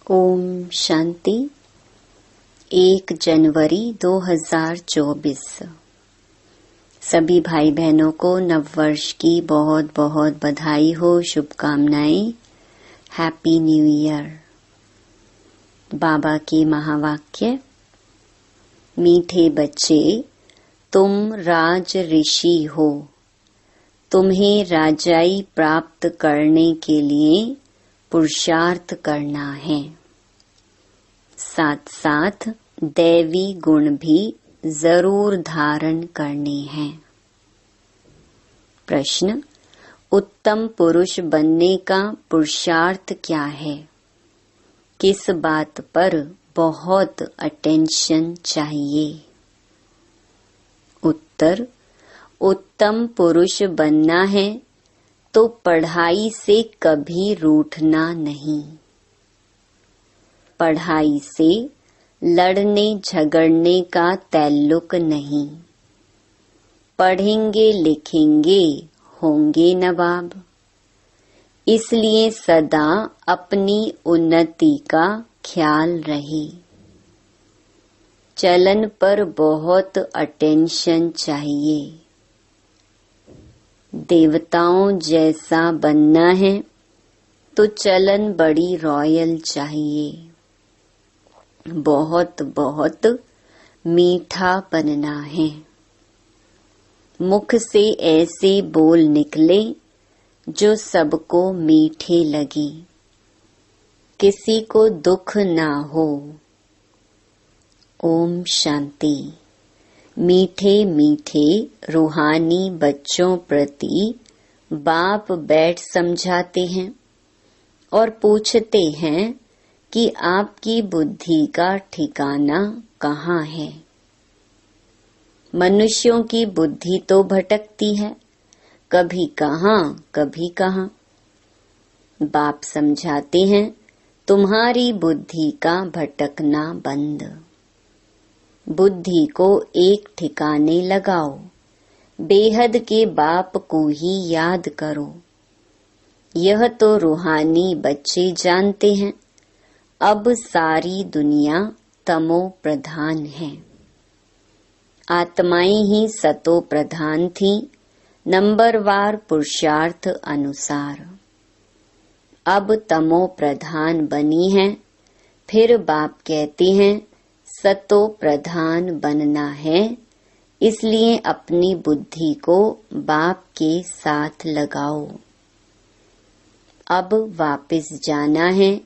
ओम शांति। 1 जनवरी 2024। सभी भाई बहनों को नववर्ष की बहुत बहुत बधाई हो, शुभकामनाएं। Happy new year. बाबा के महावाक्य। मीठे बच्चे, तुम राज ऋषि हो। तुम्हें राजाई प्राप्त करने के लिए पुरुषार्थ करना है। साथ साथ दैवी गुण भी जरूर धारण करने हैं। प्रश्न: उत्तम पुरुष बनने का पुरुषार्थ क्या है? किस बात पर बहुत अटेंशन चाहिए? उत्तर: उत्तम पुरुष बनना है तो पढ़ाई से कभी रूठना नहीं। पढ़ाई से लड़ने झगड़ने का ताल्लुक नहीं। पढ़ेंगे लिखेंगे होंगे नवाब। इसलिए सदा अपनी उन्नति का ख्याल रहे। चलन पर बहुत अटेंशन चाहिए। देवताओं जैसा बनना है तो चलन बड़ी रॉयल चाहिए। बहुत बहुत मीठा बनना है। मुख से ऐसे बोल निकले जो सबको मीठे लगे, किसी को दुख ना हो। ओम शांति। मीठे मीठे रूहानी बच्चों प्रति बाप बैठ समझाते हैं और पूछते हैं कि आपकी बुद्धि का ठिकाना कहाँ है। मनुष्यों की बुद्धि तो भटकती है, कभी कहाँ कभी कहाँ। बाप समझाते हैं, तुम्हारी बुद्धि का भटकना बंद। बुद्धि को एक ठिकाने लगाओ। बेहद के बाप को ही याद करो। यह तो रूहानी बच्चे जानते हैं। अब सारी दुनिया तमो प्रधान है। आत्माएं ही सतो प्रधान थी, नंबरवार पुरुषार्थ अनुसार। अब तमो प्रधान बनी है। फिर बाप कहते हैं सतो प्रधान बनना है, इसलिए अपनी बुद्धि को बाप के साथ लगाओ। अब वापस जाना है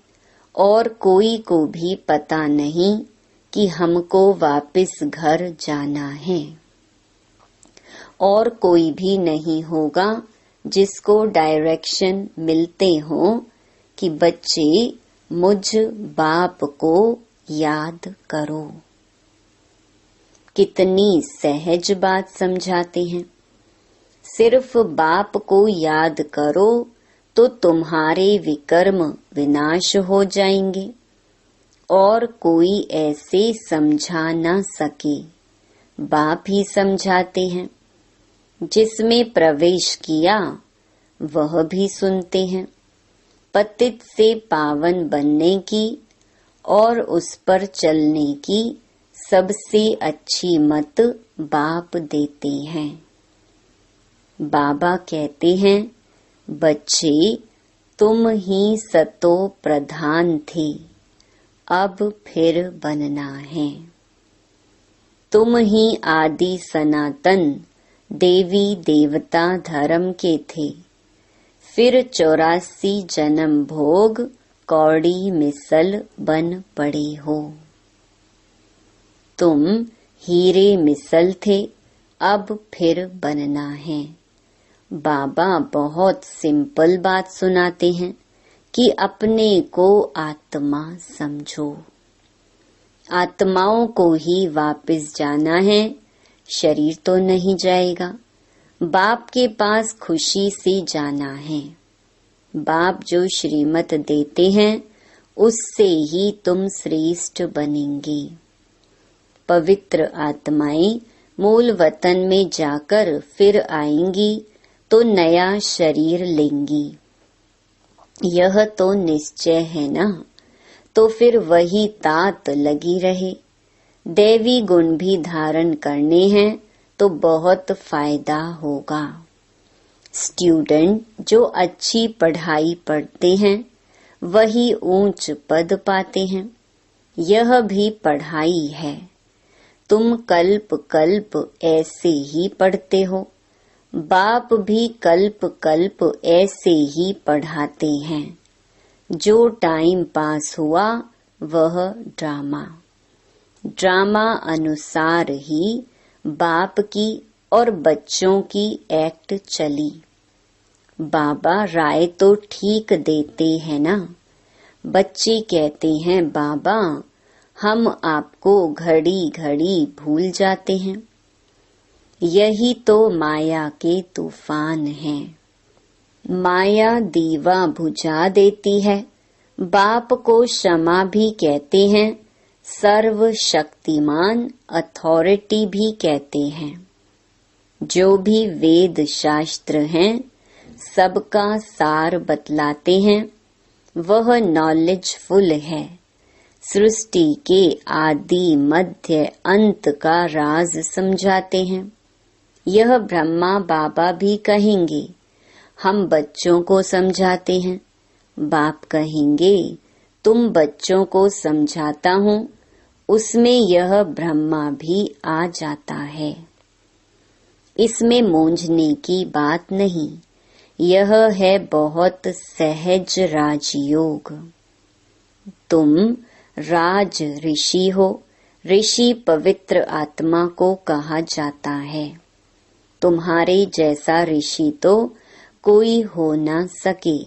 और कोई को भी पता नहीं कि हमको वापस घर जाना है। और कोई भी नहीं होगा जिसको डायरेक्शन मिलते हो कि बच्चे मुझ बाप को याद करो। कितनी सहज बात समझाते हैं। सिर्फ बाप को याद करो तो तुम्हारे विकर्म विनाश हो जाएंगे और कोई ऐसे समझा न सके। बाप ही समझाते हैं। जिसमें प्रवेश किया वह भी सुनते हैं। पतित से पावन बनने की और उस पर चलने की सबसे अच्छी मत बाप देते हैं। बाबा कहते हैं, बच्चे तुम ही सतो प्रधान थे, अब फिर बनना है। तुम ही आदि सनातन देवी देवता धर्म के थे। फिर 84 जन्म भोग कौड़ी मिसल बन पड़े हो। तुम हीरे मिसल थे, अब फिर बनना है। बाबा बहुत सिंपल बात सुनाते हैं कि अपने को आत्मा समझो। आत्माओं को ही वापस जाना है, शरीर तो नहीं जाएगा। बाप के पास खुशी से जाना है। बाप जो श्रीमत देते हैं उससे ही तुम श्रेष्ठ बनेंगे। पवित्र आत्माएं मूल वतन में जाकर फिर आएंगी तो नया शरीर लेंगी। यह तो निश्चय है ना। तो फिर वही तात लगी रहे। दैवी गुण भी धारण करने हैं तो बहुत फायदा होगा। स्टूडेंट जो अच्छी पढ़ाई पढ़ते हैं वही ऊंच पद पाते हैं। यह भी पढ़ाई है। तुम कल्प कल्प ऐसे ही पढ़ते हो। बाप भी कल्प कल्प ऐसे ही पढ़ाते हैं। जो टाइम पास हुआ वह ड्रामा। ड्रामा अनुसार ही बाप की और बच्चों की एक्ट चली। बाबा राय तो ठीक देते हैं ना। बच्चे कहते हैं बाबा हम आपको घड़ी घड़ी भूल जाते हैं। यही तो माया के तूफान हैं। माया दीवा बुझा देती है। बाप को क्षमा भी कहते हैं। सर्वशक्तिमान अथॉरिटी भी कहते हैं। जो भी वेद शास्त्र हैं सबका सार बतलाते हैं। वह नॉलेजफुल है। सृष्टि के आदि मध्य अंत का राज समझाते हैं। यह ब्रह्मा बाबा भी कहेंगे हम बच्चों को समझाते हैं। बाप कहेंगे तुम बच्चों को समझाता हूँ। उसमें यह ब्रह्मा भी आ जाता है। इसमें मूंझने की बात नहीं। यह है बहुत सहज राजयोग। तुम राज ऋषि हो। ऋषि पवित्र आत्मा को कहा जाता है। तुम्हारे जैसा ऋषि तो कोई हो न सके।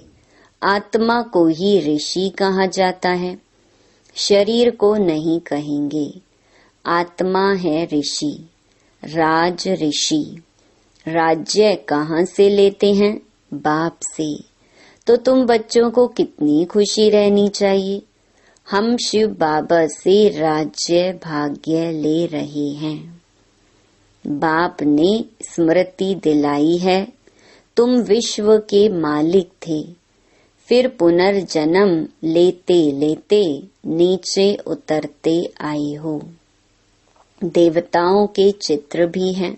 आत्मा को ही ऋषि कहा जाता है। शरीर को नहीं कहेंगे। आत्मा है ऋषि, राज ऋषि। राज्य कहाँ से लेते हैं? बाप से। तो तुम बच्चों को कितनी खुशी रहनी चाहिए। हम शिव बाबा से राज्य भाग्य ले रहे हैं। बाप ने स्मृति दिलाई है तुम विश्व के मालिक थे। फिर पुनर्जन्म लेते लेते नीचे उतरते आए हो। देवताओं के चित्र भी हैं।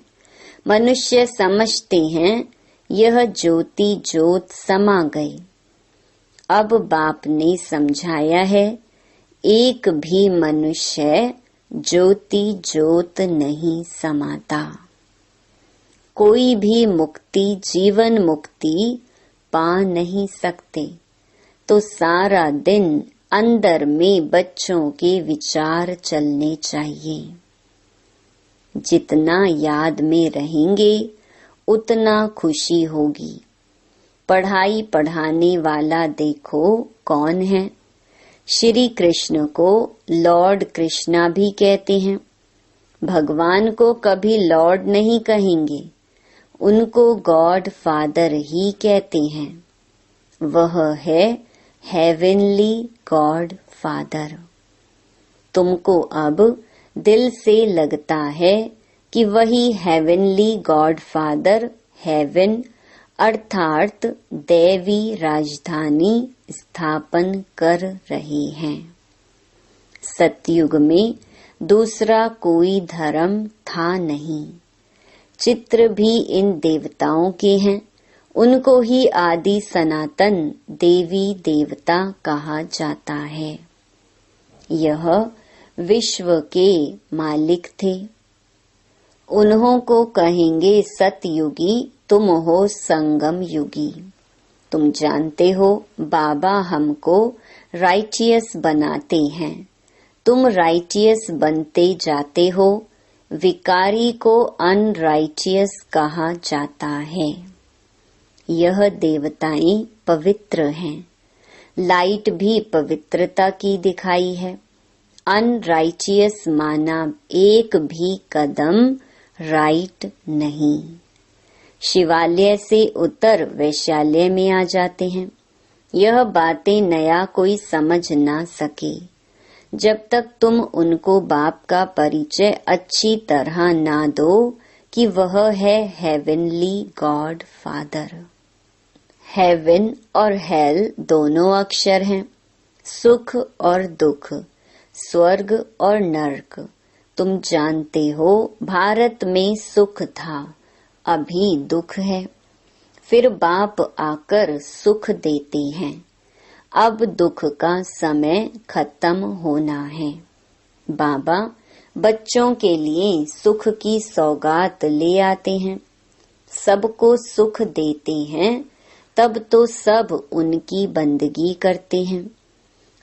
मनुष्य समझते हैं यह ज्योति ज्योत समा गई। अब बाप ने समझाया है एक भी मनुष्य ज्योति ज्योत नहीं समाता। कोई भी मुक्ति जीवन मुक्ति पा नहीं सकते। तो सारा दिन अंदर में बच्चों के विचार चलने चाहिए। जितना याद में रहेंगे उतना खुशी होगी। पढ़ाई पढ़ाने वाला देखो कौन है। श्री कृष्ण को लॉर्ड कृष्णा भी कहते हैं। भगवान को कभी लॉर्ड नहीं कहेंगे। उनको गॉड फादर ही कहते हैं। वह है हेवनली गॉड फादर। तुमको अब दिल से लगता है कि वही हेवनली गॉड फादर हेवन अर्थात दैवी राजधानी स्थापन कर रहे हैं। सतयुग में दूसरा कोई धर्म था नहीं। चित्र भी इन देवताओं के हैं। उनको ही आदि सनातन देवी देवता कहा जाता है। यह विश्व के मालिक थे। उन्हों को कहेंगे सतयुगी। तुम हो संगम युगी। तुम जानते हो बाबा हमको राइटियस बनाते हैं। तुम राइटियस बनते जाते हो। विकारी को अनराइटियस कहा जाता है। यह देवताएं पवित्र हैं। लाइट भी पवित्रता की दिखाई है। अनराइटियस माना एक भी कदम राइट नहीं। शिवालय से उतर वैशाल्य में आ जाते हैं। यह बातें नया कोई समझ ना सके। जब तक तुम उनको बाप का परिचय अच्छी तरह ना दो कि वह है हेवनली गॉड फादर। हेवन और हेल दोनों अक्षर हैं। सुख और दुख, स्वर्ग और नरक। तुम जानते हो भारत में सुख था, अभी दुख है। फिर बाप आकर सुख देते हैं, अब दुख का समय खत्म होना है। बाबा बच्चों के लिए सुख की सौगात ले आते हैं, सबको सुख देते हैं, तब तो सब उनकी बंदगी करते हैं।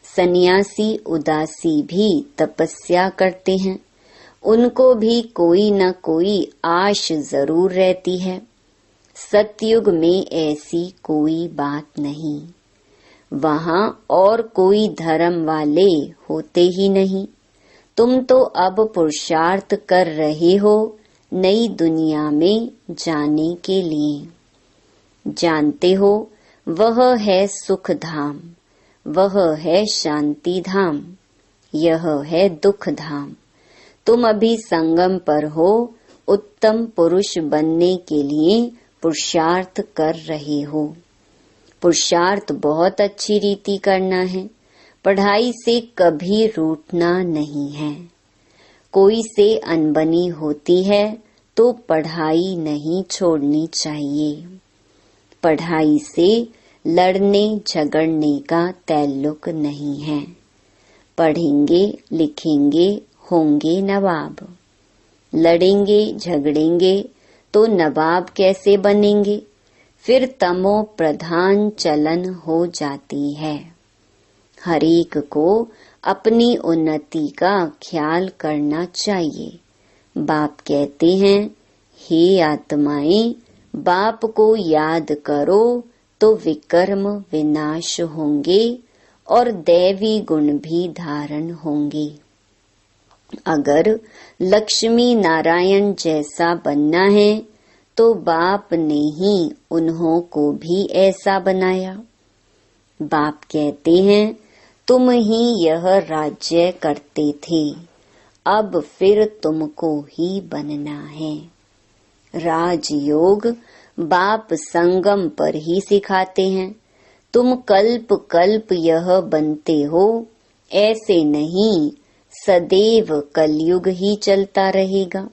सन्यासी उदासी भी तपस्या करते हैं, उनको भी कोई न कोई आश जरूर रहती है। सतयुग में ऐसी कोई बात नहीं, वहाँ और कोई धर्म वाले होते ही नहीं। तुम तो अब पुरुषार्थ कर रहे हो नई दुनिया में जाने के लिए। जानते हो वह है सुख धाम, वह है शांति धाम, यह है दुख धाम। तुम अभी संगम पर हो, उत्तम पुरुष बनने के लिए पुरुषार्थ कर रहे हो। पुरुषार्थ बहुत अच्छी रीति करना है, पढ़ाई से कभी रूठना नहीं है। कोई से अनबनी होती है तो पढ़ाई नहीं छोड़नी चाहिए। पढ़ाई से लड़ने झगड़ने का ताल्लुक नहीं है। पढ़ेंगे लिखेंगे होंगे नवाब, लड़ेंगे झगड़ेंगे तो नवाब कैसे बनेंगे? फिर तमो प्रधान चलन हो जाती है। हरेक को अपनी उन्नति का ख्याल करना चाहिए। बाप कहते हैं, हे आत्माएं, बाप को याद करो तो विकर्म विनाश होंगे और दैवी गुण भी धारण होंगे। अगर लक्ष्मी नारायण जैसा बनना है तो बाप ने ही उन्हों को भी ऐसा बनाया। बाप कहते हैं, तुम ही यह राज्य करते थे, अब फिर तुमको ही बनना है। राजयोग बाप संगम पर ही सिखाते हैं। तुम कल्प कल्प यह बनते हो, ऐसे नहीं, सदैव कलयुग ही चलता रहेगा।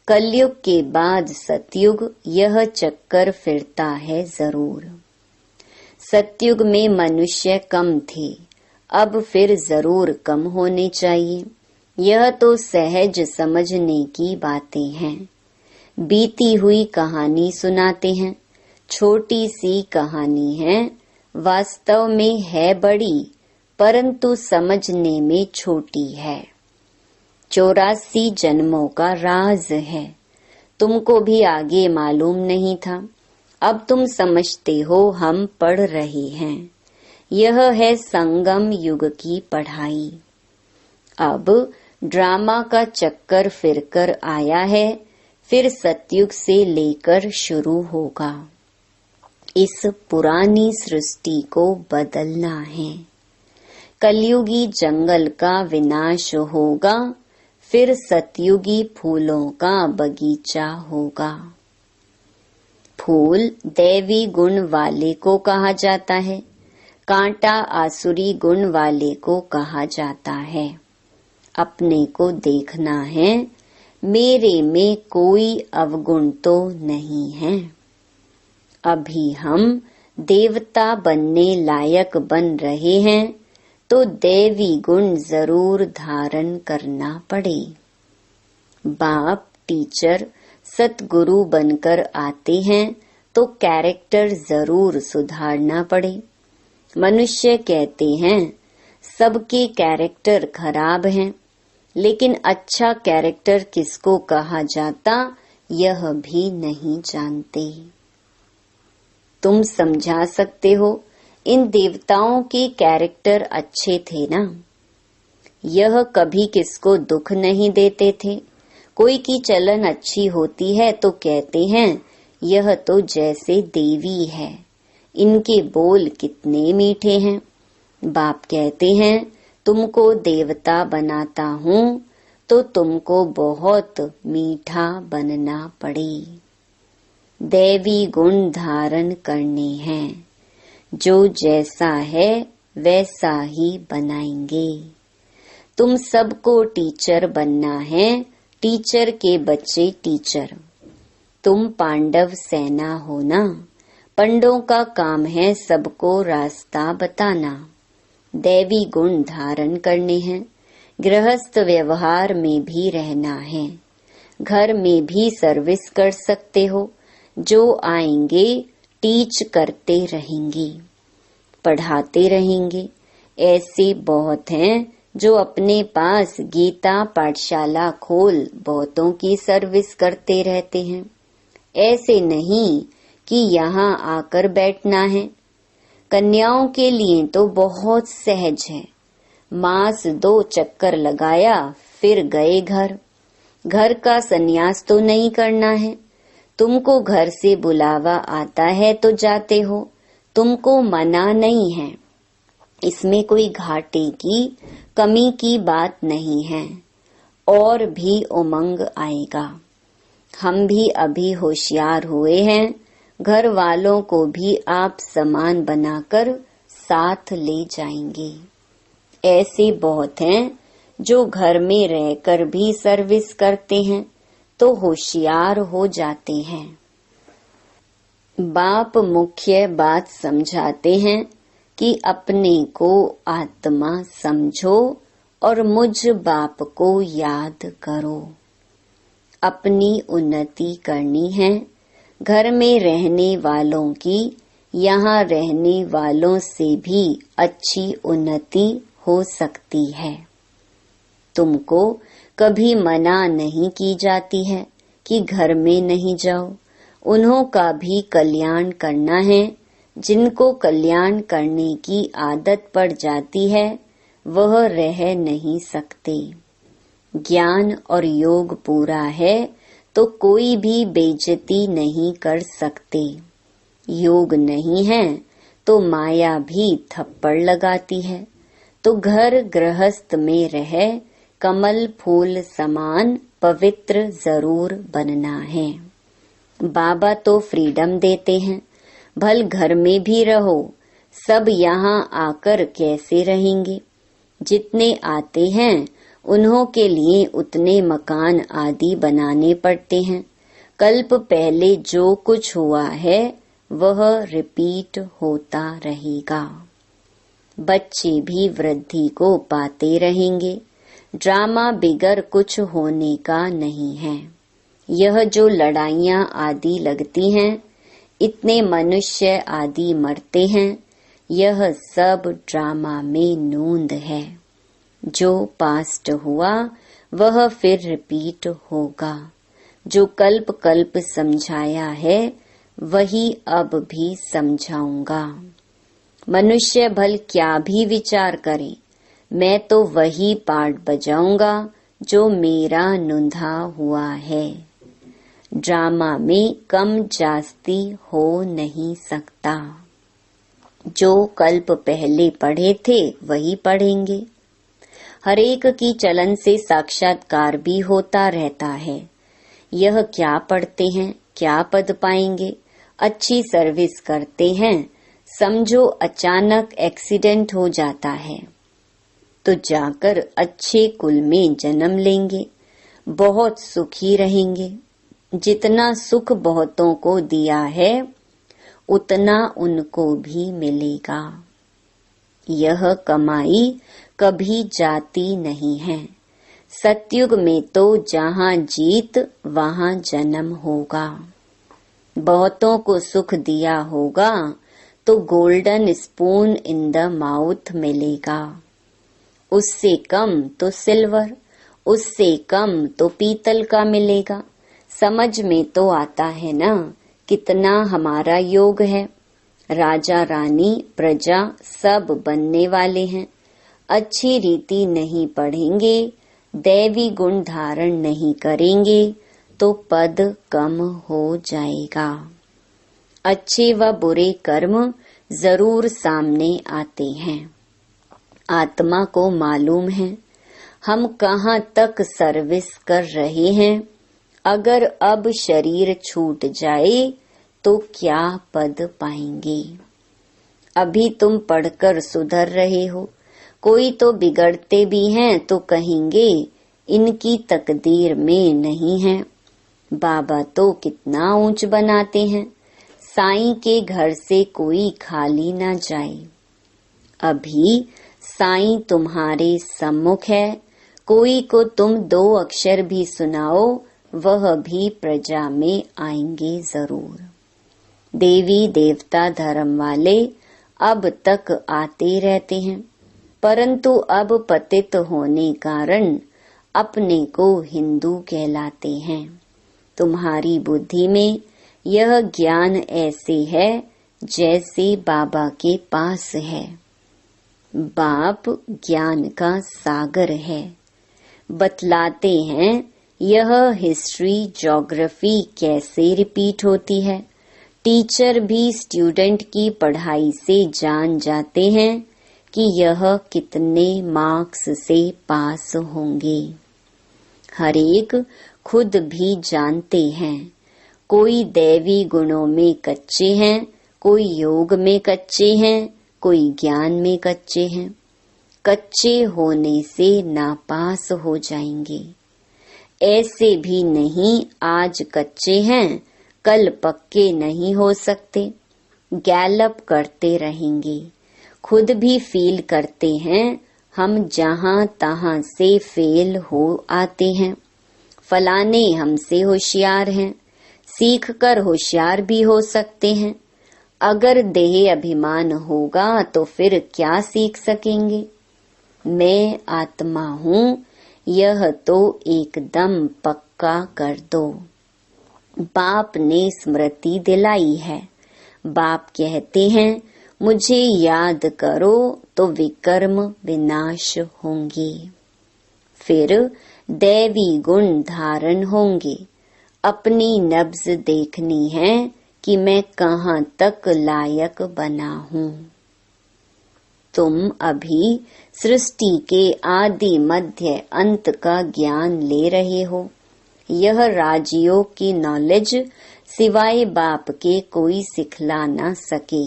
कलयुग के बाद सतयुग, यह चक्कर फिरता है जरूर। सतयुग में मनुष्य कम थे, अब फिर जरूर कम होने चाहिए। यह तो सहज समझने की बातें हैं। बीती हुई कहानी सुनाते हैं, छोटी सी कहानी है, वास्तव में है बड़ी, परंतु समझने में छोटी है। 84 जन्मों का राज है, तुमको भी आगे मालूम नहीं था, अब तुम समझते हो। हम पढ़ रहे हैं, यह है संगम युग की पढ़ाई। अब ड्रामा का चक्कर फिरकर आया है, फिर सतयुग से लेकर शुरू होगा। इस पुरानी सृष्टि को बदलना है। कलयुगी जंगल का विनाश होगा, फिर सतयुगी फूलों का बगीचा होगा। फूल दैवी गुण वाले को कहा जाता है, कांटा आसुरी गुण वाले को कहा जाता है। अपने को देखना है, मेरे में कोई अवगुण तो नहीं है। अभी हम देवता बनने लायक बन रहे हैं, तो दैवी गुण जरूर धारण करना पड़े। बाप टीचर सतगुरु बनकर आते हैं तो कैरेक्टर जरूर सुधारना पड़े। मनुष्य कहते हैं सबके कैरेक्टर खराब हैं, लेकिन अच्छा कैरेक्टर किसको कहा जाता यह भी नहीं जानते। तुम समझा सकते हो, इन देवताओं के कैरेक्टर अच्छे थे ना, यह कभी किसको दुख नहीं देते थे। कोई की चलन अच्छी होती है तो कहते हैं यह तो जैसे देवी है, इनके बोल कितने मीठे हैं। बाप कहते हैं तुमको देवता बनाता हूँ तो तुमको बहुत मीठा बनना पड़े। दैवी गुण धारण करने हैं। जो जैसा है वैसा ही बनाएंगे। तुम सबको टीचर बनना है, टीचर के बच्चे टीचर। तुम पांडव सेना हो ना, पंडों का काम है सबको रास्ता बताना। दैवी गुण धारण करने हैं, गृहस्थ व्यवहार में भी रहना है। घर में भी सर्विस कर सकते हो, जो आएंगे टीच करते रहेंगे, पढ़ाते रहेंगे। ऐसे बहुत हैं जो अपने पास गीता पाठशाला खोल बहुतों की सर्विस करते रहते हैं। ऐसे नहीं कि यहाँ आकर बैठना है। कन्याओं के लिए तो बहुत सहज है, मास 2 चक्कर लगाया फिर गए घर। घर का संन्यास तो नहीं करना है। तुमको घर से बुलावा आता है तो जाते हो, तुमको मना नहीं है। इसमें कोई घाटे की कमी की बात नहीं है, और भी उमंग आएगा। हम भी अभी होशियार हुए हैं, घर वालों को भी आप समान बनाकर साथ ले जाएंगे। ऐसे बहुत हैं जो घर में रहकर भी सर्विस करते हैं तो होशियार हो जाते हैं। बाप मुख्य बात समझाते हैं कि अपने को आत्मा समझो और मुझ बाप को याद करो। अपनी उन्नति करनी है। घर में रहने वालों की यहाँ रहने वालों से भी अच्छी उन्नति हो सकती है। तुमको कभी मना नहीं की जाती है कि घर में नहीं जाओ। उन्हों का भी कल्याण करना है। जिनको कल्याण करने की आदत पड़ जाती है वह रह नहीं सकते। ज्ञान और योग पूरा है तो कोई भी बेइज्जती नहीं कर सकते। योग नहीं है तो माया भी थप्पड़ लगाती है। तो घर गृहस्थ में रह कमल फूल समान पवित्र जरूर बनना है। बाबा तो फ्रीडम देते हैं, भल घर में भी रहो। सब यहाँ आकर कैसे रहेंगे? जितने आते हैं उन्हों के लिए उतने मकान आदि बनाने पड़ते हैं। कल्प पहले जो कुछ हुआ है वह रिपीट होता रहेगा। बच्चे भी वृद्धि को पाते रहेंगे। ड्रामा बिगर कुछ होने का नहीं है। यह जो लड़ाइयाँ आदि लगती हैं, इतने मनुष्य आदि मरते हैं, यह सब ड्रामा में नूंद है। जो पास्ट हुआ वह फिर रिपीट होगा। जो कल्प कल्प समझाया है वही अब भी समझाऊंगा। मनुष्य भल क्या भी विचार करे, मैं तो वही पार्ट बजाऊंगा जो मेरा नुंधा हुआ है। ड्रामा में कम जास्ती हो नहीं सकता। जो कल्प पहले पढ़े थे वही पढ़ेंगे। हरेक की चलन से साक्षात्कार भी होता रहता है। यह क्या पढ़ते हैं, क्या पद पाएंगे, अच्छी सर्विस करते हैं, समझो अचानक एक्सीडेंट हो जाता है तो जाकर अच्छे कुल में जन्म लेंगे, बहुत सुखी रहेंगे। जितना सुख बहुतों को दिया है उतना उनको भी मिलेगा। यह कमाई कभी जाती नहीं है। सतयुग में तो जहाँ जीत वहाँ जन्म होगा। बहुतों को सुख दिया होगा तो golden spoon in the mouth मिलेगा। उससे कम तो सिल्वर, उससे कम तो पीतल का मिलेगा। समझ में तो आता है ना कितना हमारा योग है। राजा रानी प्रजा सब बनने वाले हैं। अच्छी रीति नहीं पढ़ेंगे, दैवी गुण धारण नहीं करेंगे तो पद कम हो जाएगा। अच्छे व बुरे कर्म जरूर सामने आते हैं। आत्मा को मालूम है हम कहाँ तक सर्विस कर रहे हैं। अगर अब शरीर छूट जाए तो क्या पद पाएंगे। अभी तुम पढ़कर सुधर रहे हो, कोई तो बिगड़ते भी हैं तो कहेंगे इनकी तकदीर में नहीं है। बाबा तो कितना ऊंच बनाते हैं, साईं के घर से कोई खाली ना जाए। अभी साईं तुम्हारे सम्मुख है, कोई को तुम 2 अक्षर भी सुनाओ, वह भी प्रजा में आएंगे जरूर। देवी देवता धर्म वाले अब तक आते रहते हैं, परंतु अब पतित होने कारण अपने को हिंदू कहलाते हैं। तुम्हारी बुद्धि में यह ज्ञान ऐसे है जैसे बाबा के पास है। बाप ज्ञान का सागर है। बतलाते हैं यह हिस्ट्री ज्योग्राफी कैसे रिपीट होती है। टीचर भी स्टूडेंट की पढ़ाई से जान जाते हैं कि यह कितने मार्क्स से पास होंगे। हर एक खुद भी जानते हैं, कोई दैवी गुणों में कच्चे हैं, कोई योग में कच्चे हैं, कोई ज्ञान में कच्चे हैं। कच्चे होने से नापास हो जाएंगे। ऐसे भी नहीं आज कच्चे हैं कल पक्के नहीं हो सकते। गैलप करते रहेंगे। खुद भी फील करते हैं हम जहां तहां से फेल हो आते हैं। फलाने हमसे होशियार हैं, सीख कर होशियार भी हो सकते हैं। अगर देह अभिमान होगा तो फिर क्या सीख सकेंगे। मैं आत्मा हूँ यह तो एकदम पक्का कर दो। बाप ने स्मृति दिलाई है। बाप कहते हैं मुझे याद करो तो विकर्म विनाश होंगे। फिर दैवी गुण धारण होंगे। अपनी नब्ज देखनी है कि मैं कहाँ तक लायक बना हूँ। तुम अभी सृष्टि के आदि मध्य अंत का ज्ञान ले रहे हो। यह राजयोग की नॉलेज सिवाय बाप के कोई सिखला ना सके।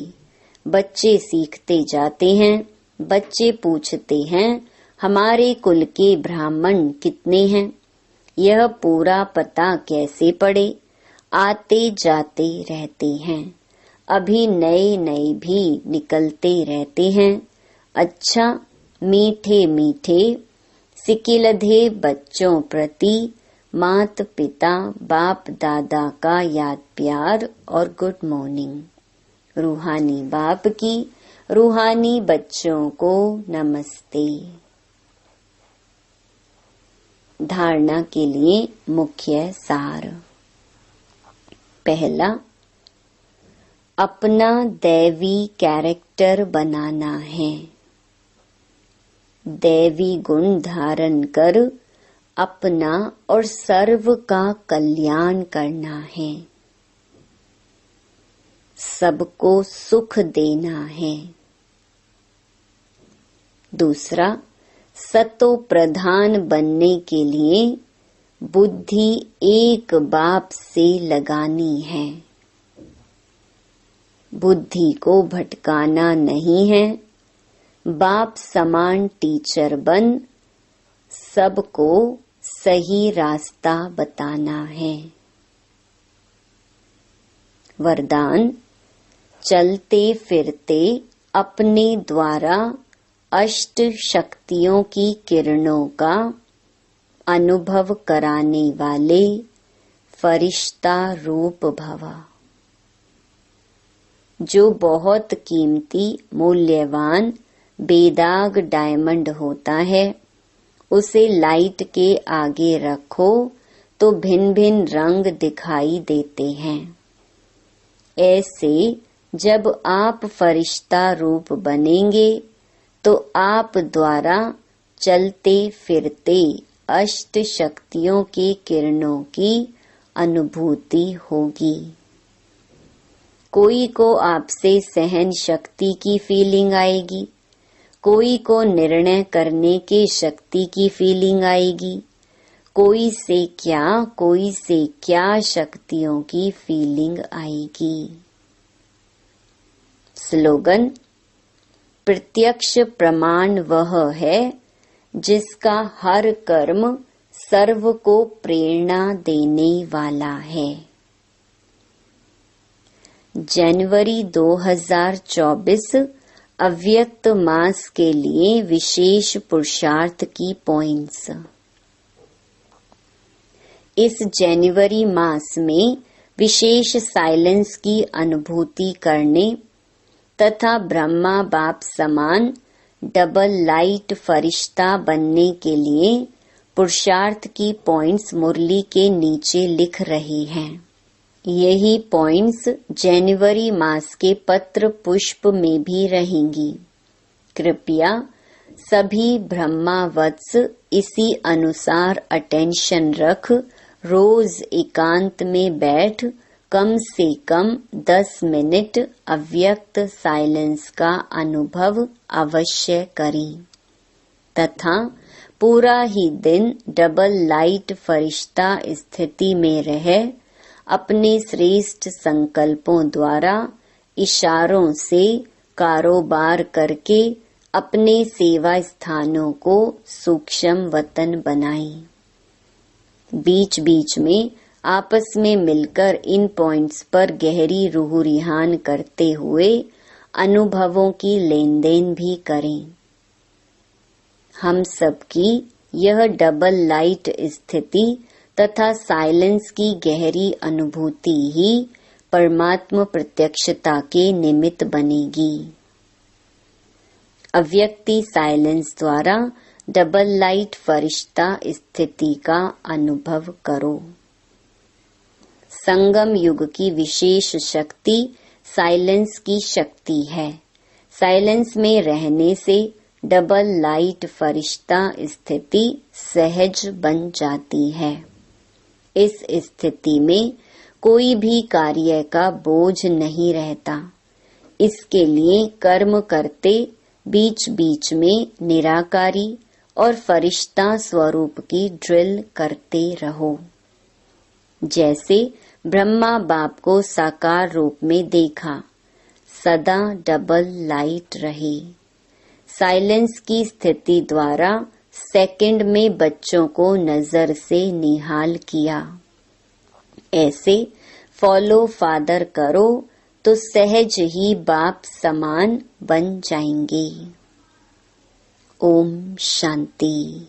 बच्चे सीखते जाते हैं। बच्चे पूछते हैं हमारे कुल के ब्राह्मण कितने हैं। यह पूरा पता कैसे पड़े। आते जाते रहते हैं। अभी नए नए भी निकलते रहते हैं। अच्छा मीठे मीठे सिकिलधे बच्चों प्रति मात पिता बाप दादा का याद प्यार और गुड मॉर्निंग। रूहानी बाप की रूहानी बच्चों को नमस्ते। धारणा के लिए मुख्य सार। पहला, अपना दैवी कैरेक्टर बनाना है। दैवी गुण धारण कर अपना और सर्व का कल्याण करना है। सबको सुख देना है। दूसरा, सतो प्रधान बनने के लिए बुद्धि एक बाप से लगानी है। बुद्धि को भटकाना नहीं है। बाप समान टीचर बन सबको सही रास्ता बताना है। वरदान, चलते फिरते अपने द्वारा अष्ट शक्तियों की किरणों का अनुभव कराने वाले फरिश्ता रूप भवा। जो बहुत कीमती मूल्यवान बेदाग डायमंड होता है, उसे लाइट के आगे रखो तो भिन्न भिन्न रंग दिखाई देते हैं। ऐसे जब आप फरिश्ता रूप बनेंगे तो आप द्वारा चलते फिरते अष्ट शक्तियों की किरणों की अनुभूति होगी। कोई को आपसे सहन शक्ति की फीलिंग आएगी, कोई को निर्णय करने की शक्ति की फीलिंग आएगी, कोई से क्या शक्तियों की फीलिंग आएगी। स्लोगन, प्रत्यक्ष प्रमाण वह है जिसका हर कर्म सर्व को प्रेरणा देने वाला है। जनवरी 2024 अव्यक्त मास के लिए विशेष पुरुषार्थ की पॉइंट्स। इस जनवरी मास में विशेष साइलेंस की अनुभूति करने तथा ब्रह्मा बाप समान डबल लाइट फरिश्ता बनने के लिए पुरुषार्थ की पॉइंट्स मुरली के नीचे लिख रहे हैं। यही पॉइंट्स जनवरी मास के पत्र पुष्प में भी रहेंगी। कृपया सभी ब्रह्मा वत्स इसी अनुसार अटेंशन रख रोज एकांत में बैठ कम से कम 10 मिनट अव्यक्त साइलेंस का अनुभव अवश्य करें तथा पूरा ही दिन डबल लाइट फरिश्ता स्थिति में रह अपने श्रेष्ठ संकल्पों द्वारा इशारों से कारोबार करके अपने सेवा स्थानों को सूक्ष्म वतन बनाएं। बीच बीच में आपस में मिलकर इन पॉइंट्स पर गहरी रूह रिहान करते हुए अनुभवों की लेन देन भी करें। हम सबकी यह डबल लाइट स्थिति तथा साइलेंस की गहरी अनुभूति ही परमात्म प्रत्यक्षता के निमित्त बनेगी। अव्यक्ति साइलेंस द्वारा डबल लाइट फरिश्ता स्थिति का अनुभव करो। संगम युग की विशेष शक्ति साइलेंस की शक्ति है। साइलेंस में रहने से डबल लाइट फरिश्ता स्थिति सहज बन जाती है। इस स्थिति में कोई भी कार्य का बोझ नहीं रहता। इसके लिए कर्म करते बीच बीच में निराकारी और फरिश्ता स्वरूप की ड्रिल करते रहो। जैसे ब्रह्मा बाप को साकार रूप में देखा, सदा डबल लाइट रहे। साइलेंस की स्थिति द्वारा सेकंड में बच्चों को नजर से निहाल किया। ऐसे फॉलो फादर करो तो सहज ही बाप समान बन जाएंगे। ओम शांति।